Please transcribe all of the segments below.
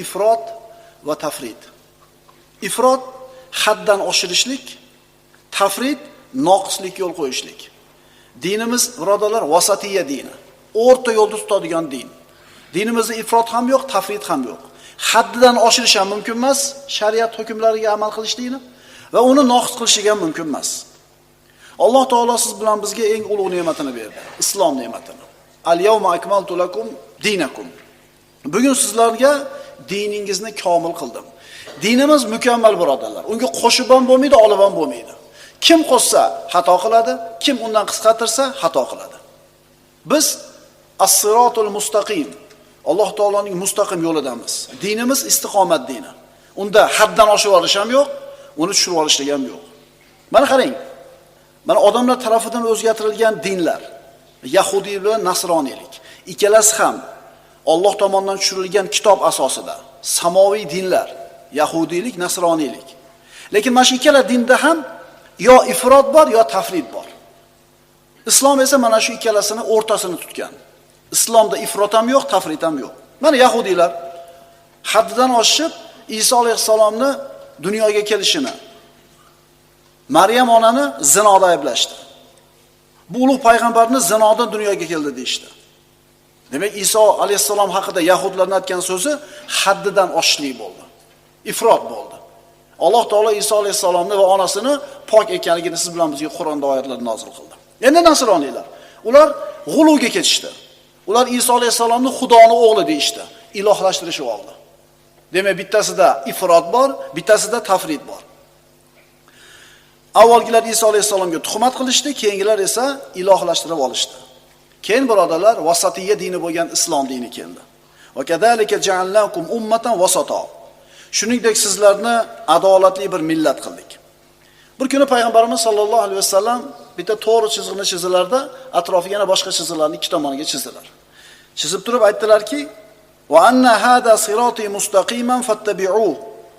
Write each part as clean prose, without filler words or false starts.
ifrot va tafrid. Ifrot haddan oshirishlik, tafrid noqislik yo'l qo'yishlik. Dinimiz birodarlar vasatiyya dini. O'rta yo'lda tutadigan din. Dinimizda ifrot ham yo'q, tafrid ham yo'q. Haddidan oshirish ham mumkin emas, shariat hukmlariga amal qilishlikni va uni noqis qilishga ham mumkin emas. Alloh taolo siz bilan bizga eng ulug' ne'matini berdi, islom ne'matini. Al-yawma akmaltu lakum dinakum. Bugun sizlarga diningizni komil qildim. Dinimiz mukammal birodarlar. Unga qo'shib ham bo'lmaydi, olib ham bo'lmaydi. Kim qo'shsa xato qiladi, kim undan qisqartirsa xato qiladi. Biz as-siratul mustaqim, Alloh taoloning mustaqim yo'lidamiz. Dinimiz istiqomat dini. Unda haddan oshib olish ham yo'q, uni tushirib olishlik ham yo'q. Mana qarang. Mana odamlar tarafidan o'zgartirilgan dinlar, yahudiylik bilan nasroniylik, ikkalasi ham Alloh tomonidan tushirilgan kitob asosida samoviy dinlar, yahudiylik, nasroniylik. Lekin mana shu ikkala dinda ham yo ifrot bor, yo tafrid bor. Islom esa mana shu ikkalasini o'rtasini tutgan. Islomda ifrot ham yo'q, tafrid ham yo'q. Mana yahudiylar haddidan oshib Iso alayhisalomni dunyoga kelishini, Maryam onani zinoda ayblashdi. Bu ulug' payg'ambarni zinodan dunyoga keldi deyshti. Demak, Iso alayhisalom haqida yahudlarning aytgan so'zi haddidan oshishlik bo'ldi. Ifrot bo'ldi. Alloh taolo Iso alayhisalomni va onasini pok ekanligini siz bilan bizga Qur'onda oyatlar nozil qildi. Endi nasroniylar, ular g'uluvga ketishdi. Ular Iso alayhisalomni Xudoning o'g'li deyshti, ilohlashtirishib oldi. Demak, bittasida ifrot bor, bittasida tafrid bor. Avvalgilar Iso alayhisalomga tuhmat qilishdi, keyingilar esa ilohlashtirib olishdi. Keyin birodarlar, vasatiyya dini bo'lgan islom dini keldi. Va kadalika ja'alnakum ummatan wasata. Shuningdek sizlarni adolatli bir millat qildik. Bir kuni payg'ambarimiz sollallohu alayhi vasallam bitta to'g'ri chiziqni chizilarda atrofiga yana boshqa chiziqlarni ikki tomoniga chizdilar. Chizib turib aytdilarki: "Va anna hada sirati mustaqiman fattabi'uhu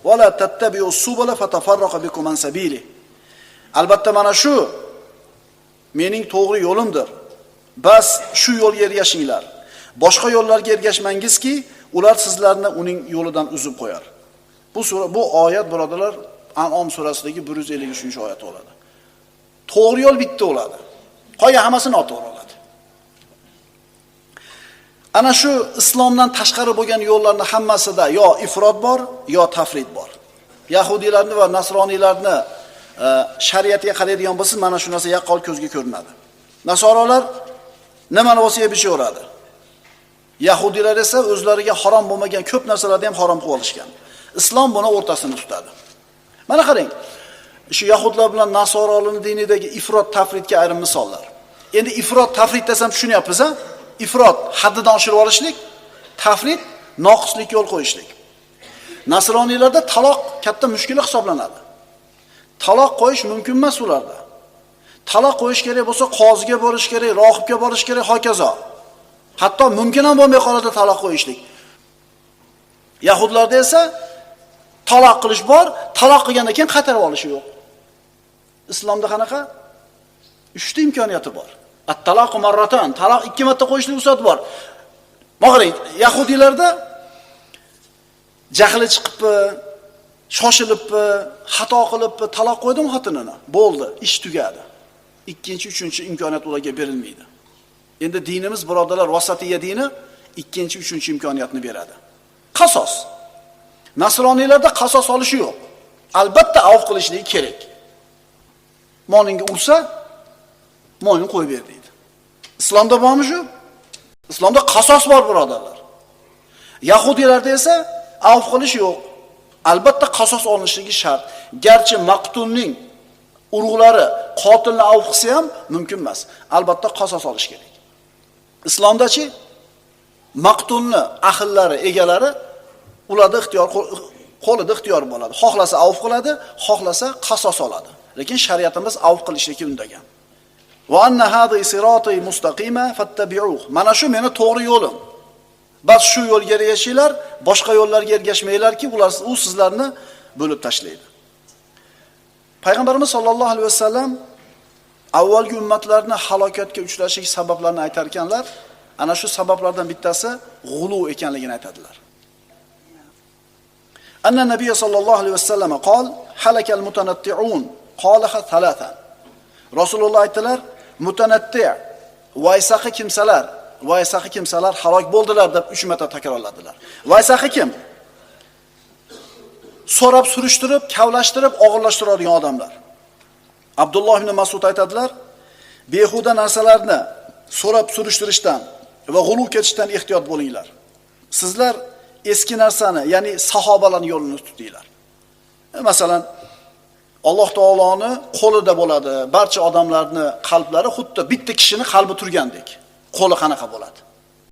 va la tattabi'us subula fatafarraqa bikum an sabili." Albatta mana shu mening to'g'ri yo'limdir. Bas shu yo'lga ergashinglar. Boshqa yo'llarga ergashmangizki, ular sizlarni uning yo'lidan uzib qo'yar. Bu oyat birodarlar An'om surasidagi 153-oyat bo'ladi. To'g'ri yo'l bitta bo'ladi. Qolgan hammasi noto'g'ri bo'ladi. Ana shu islomdan tashqari bo'lgan yo'llarning hammasida yo ifrot bor, yo tafrid bor. Yahudiylarni va nasroniylarni shariatiga qaraydigan bo'lsa, mana shu narsa yaqqol ko'zga ko'rinadi. Nasorolar nimani bo'lsa yeb ichaveradi. Yahudiylar esa o'zlariga harom bo'lmagan ko'p narsalarni ham harom qilib olishgan. Islom buni o'rtasini tutadi. Mana qarang, shu yahudlar bilan nasorolarning dinidagi ifrot tafridga ayrim misollar. Endi ifrot tafrid desam tushunyapsiz a? Ifrot haddidan oshirib olishlik, tafrid noqislik yo'l qo'yishlik. Nasroniylarda taloq katta mushkula hisoblanadi. Taloq qo'yish mumkin emas ularda. Taloq qo'yish kerak bo'lsa qoziga borish kerak, rohibga borish kerak, hokazo. Hatto mumkin ham bo'lmay qoladi taloq qo'yishlik. Yahudlarda esa taloq qilish bor, taloq qilgandan keyin qaytarib olish yo'q. Islomda qanaqa? 3 ta imkoniyati bor. At-taloq marratan, taloq 2 marta qo'yishlik ruxsat bor. Mag'rib, yahudiylarda jahli chiqibmi, shoshilibmi, xato qilibmi, taloq qo'ydim xotinini. Bo'ldi, ish tugadi. Ikkinchi, uchinchi imkoniyat ularga berilmaydi. Endi dinimiz birodarlar vasatiyya dini ikkinchi, uchinchi imkoniyatni beradi. Qasos. Nasroniylarda qasos olishi yo'q. Albatta avf qilishligi kerak. Molingga ursa, molingni qo'yib ber deydi. Islomda bormi shu? Islomda qasos bor birodarlar. Yahudiylarda esa avf qilish yo'q. Albatta qasos olinishligi shart. Garchi maqtulning urug'lari qotilni avf qilsa ham mumkin emas. Albatta qasos olish kerak. Islomdachi maqtulni ahllari, egalari ularda qo'lida ixtiyor bo'ladi. Xohlasa avf qiladi, xohlasa qasos oladi. Lekin shariatimiz avf qilishlikka undagan. Va anna hadi sirati mustaqima fattabi'uhu. Mana shu meni to'g'ri yo'lim. Bas shu yo'lga ergashinglar, boshqa yo'llarga ergashmanglarki, u sizlarni bo'lib tashlaydi. Payg'ambarimiz sollallohu alayhi vasallam avvalgi ummatlarni halokatga uchrashish sabablarini aytar ekanlar. Ana shu sabablardan bittasi g'ulu ekanligini aytadilar. Anna Nabiy sallallohu alayhi vasallam qol halakal mutanatti'un qalaha thalathan. Rasululloh aytdilar, mutanatti, vaysaqi kimsalar halok bo'ldilar deb 3 marta takrorladilar. Vaysaqi kim? So'rab surishtirib, kavlashtirib, og'irlashtiradigan odamlar. Abdulloh ibn Mas'ud aytadilar, behuda narsalarni so'rab surishtirishdan va g'ulu ketishdan ehtiyot bo'linglar. Sizlar eski narsani, ya'ni sahobalarning yo'lini tutdinglar. Masalan, Alloh taoloning qo'lida bo'ladi. Barcha odamlarning qalblari xuddi bitta kishining qalbi turgandek. Qo'li qanaqa bo'ladi?